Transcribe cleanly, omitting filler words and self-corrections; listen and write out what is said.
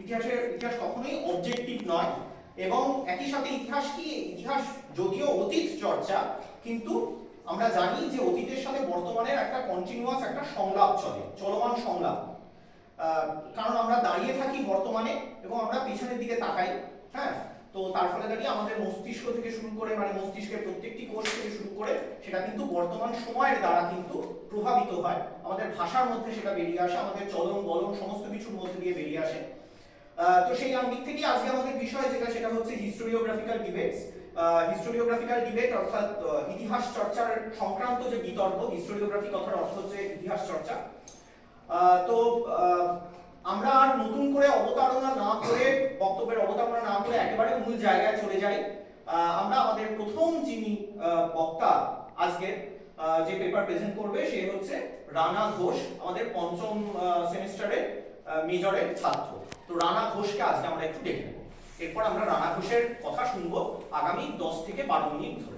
ইতিহাস কখনোই অবজেক্টিভ নয়, এবং একই সাথে ইতিহাস যদিও অতীত চর্চা, কিন্তু আমরা জানি যে অতীতের সাথে বর্তমানের একটা কন্টিনিউয়াস একটা সংলাপ চলমান সংলাপ। কারণ আমরা দাঁড়িয়ে থাকি বর্তমানে এবং আমরা পিছনের দিকে তাকাই। হ্যাঁ, তো তার ফলে দাঁড়িয়ে আমাদের মস্তিষ্ক থেকে শুরু করে, মানে মস্তিষ্কের প্রত্যেকটি কোষ থেকে শুরু করে, সেটা কিন্তু বর্তমান সময়ের দ্বারা কিন্তু প্রভাবিত হয়। আমাদের ভাষার মধ্যে সেটা বেরিয়ে আসে, আমাদের চলন বলন সমস্ত কিছুর মধ্যে দিয়ে বেরিয়ে আসে। তো সেই দিক থেকে আজকে আমাদের বিষয় যেটা, সেটা হচ্ছে হিস্টোরিওগ্রাফিক্যাল ডিবেটস। হিস্টোরিওগ্রাফিক্যাল ডিবেট অর্থাৎ ইতিহাস চর্চার সংক্রান্ত যে বিতর্ক। হিস্টোরিওগ্রাফি কথার অর্থ হচ্ছে ইতিহাস চর্চা। তো আমরা আর নতুন করে বক্তব্যের অবতারণা না করে একেবারে মূল জায়গায় চলে যাই। আমরা আমাদের প্রথম যিনি বক্তা আজকে যে পেপার প্রেজেন্ট করবে, সে হচ্ছে রানা ঘোষ, আমাদের পঞ্চম সেমিস্টারের মেজরের ছাত্র। তো রানা ঘোষকে আজকে আমরা একটু দেখে নেব, এরপর আমরা রানা ঘোষের কথা শুনবো আগামী 10 থেকে 12 মিনিট ধরে।